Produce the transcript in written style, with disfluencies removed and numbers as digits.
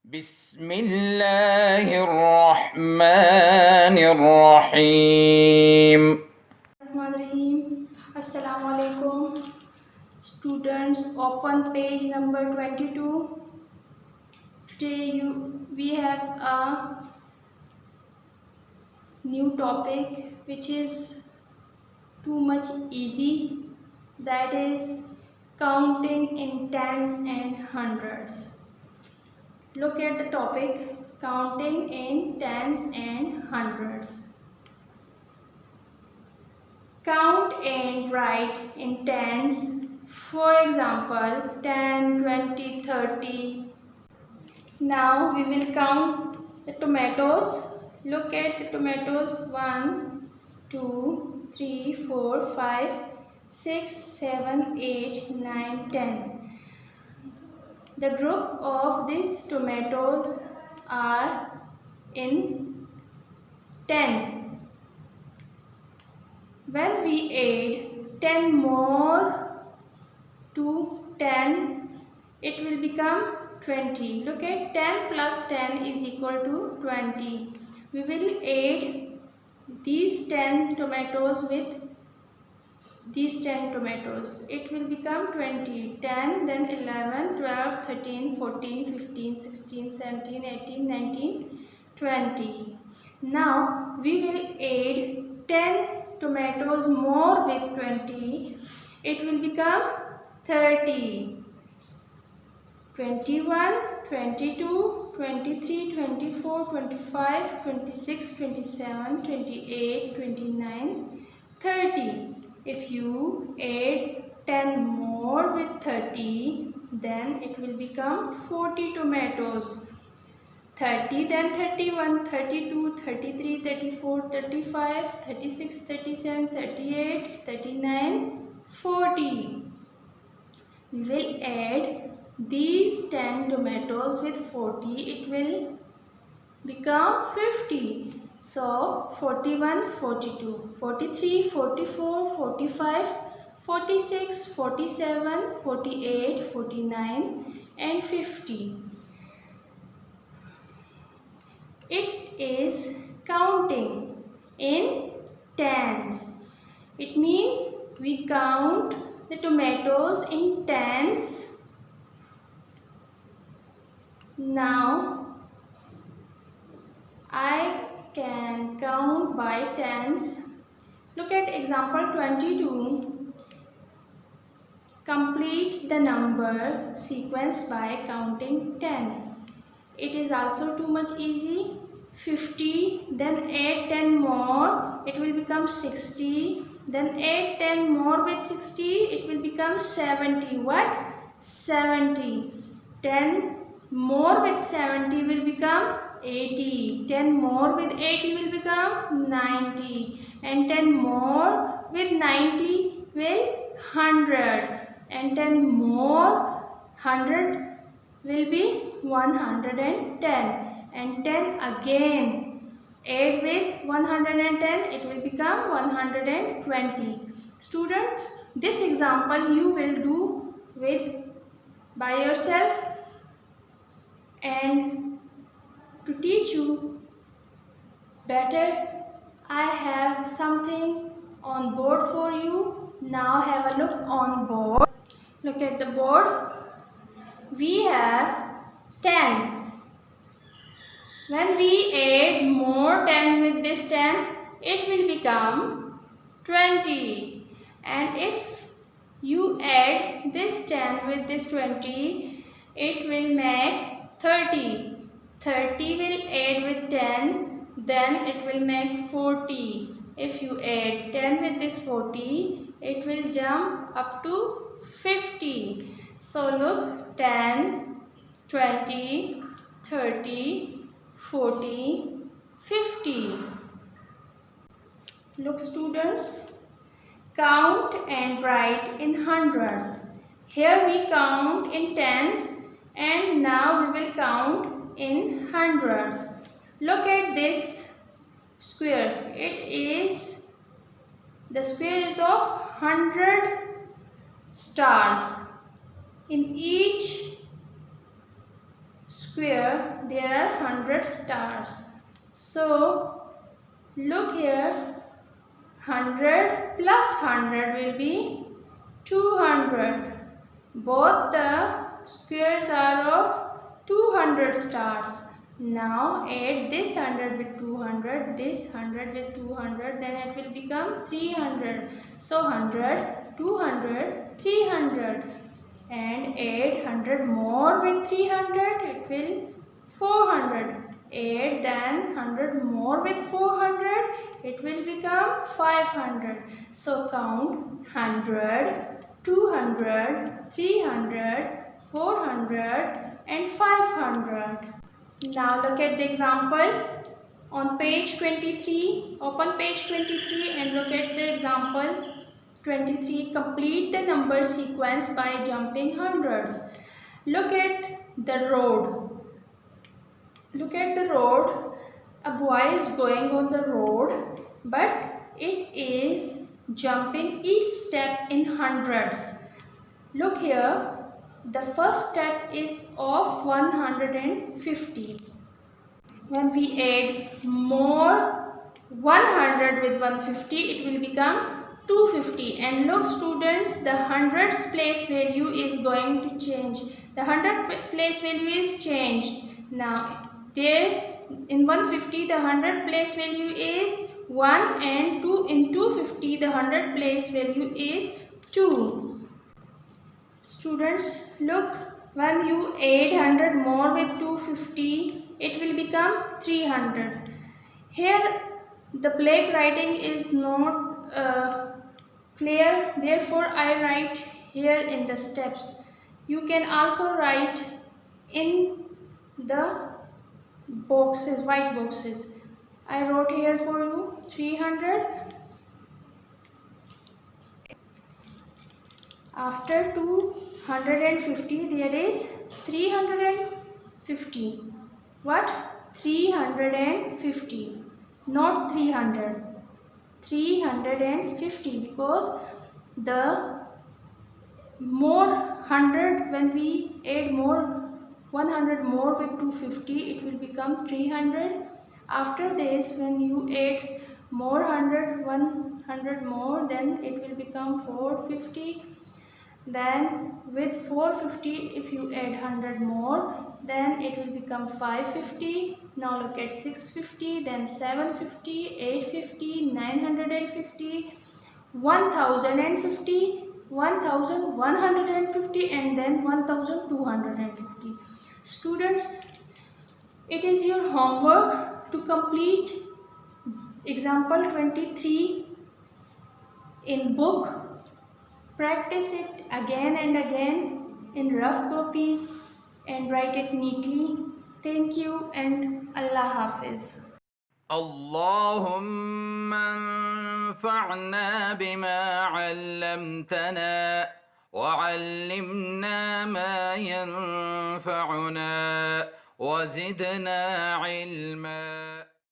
بسم الله الرحمن الرحيم. Assalamu alaikum. Students, open page number 22. Today we have a new topic which is too much easy, that is counting in tens and hundreds. Look at the topic, counting in tens and hundreds. Count and write in tens. For example, 10, 20, 30. Now we will count the tomatoes. Look at the tomatoes. 1, 2, 3, 4, 5, 6, 7, 8, 9, 10. The group of these tomatoes are in 10. When we add 10 more to 10, it will become 20. Look at 10 plus 10 is equal to 20. We will add these 10 tomatoes with these 10 tomatoes. It will become 20. 10, then 11, 12, 13, 14, 15, 16, 17, 18, 19, 20. Now we will add 10 tomatoes more with 20. It will become 30. 21, 22, 23, 24, 25, 26, 27, 28, 29, 30. If you add 10 more with 30, then it will become 40 tomatoes. 30, then 31, 32, 33, 34, 35, 36, 37, 38, 39, 40. We will add these 10 tomatoes with 40, it will become 50. So 41, 42, 43, 44, 45, 46, 47, 48, 49 and 50. It is counting in tens. It means we count the tomatoes in tens. Now I can count by tens. Look at example 22. Complete the number sequence by counting 10. It is also too much easy. 50, then add 10 more, it will become 60. Then add 10 more with 60, it will become 70. What? 70. 10 more with 70 will become 80. 10 more with 80 will become 90. And 10 more with 90 will 100. And 10 more 100 will be 110. And 10 again. Add with 110, it will become 120. Students, this example you will do by yourself. And to teach you better, I have something on board for you. Now have a look on board. Look at the board. We have 10. When we add more 10 with this 10, it will become 20. And if you add this 10 with this 20, it will make 30. 30 will add with 10, then it will make 40. If you add 10 with this 40, it will jump up to 50. So look, 10, 20, 30, 40, 50. Look students, count and write in hundreds. Here we count in tens and now we will count in hundreds. Look at this square. The square is of 100 stars. In each square there are 100 stars. So look here, 100 plus 100 will be 200. Both the squares are of 200 stars. Now add this 100 with 200, this 100 with 200, then it will become 300. So 100, 200, 300. And add 100 more with 300, it will 400. Add then 100 more with 400, it will become 500. So count 100, 200, 300, 400 and 500. Now look at the example on page 23. Open page 23 and look at the example 23. Complete the number sequence by jumping hundreds. Look at the road. Look at the road. A boy is going on the road, but it is jumping each step in hundreds. Look here, the first step is of 150. When we add more 100 with 150, it will become 250. And look students, the hundreds place value is going to change. The 100 place value is changed. Now there in 150 the 100 place value is 1 and 2 in 250 the 100 place value is 2. Students, look, when you add 100 more with 250, it will become 300. Here the black writing is not clear, therefore I write here in the steps. You can also write in the boxes, white boxes. I wrote here for you 300. After 250 there is 350. What? 350, not 300. 350 because the more 100, when we add more 100 more with 250, it will become 300. After this, when you add more 100 more, then it will become 450. Then with 450, if you add 100 more, then it will become 550. Now look at 650, then 750, 850, 950, 1050, 1150 and then 1250. Students, it is your homework to complete example 23 in book. Practice it again and again in rough copies and write it neatly. Thank you and Allah Hafiz. اللهم انفعنا بما علمتنا وعلمنا ما ينفعنا وزدنا علما.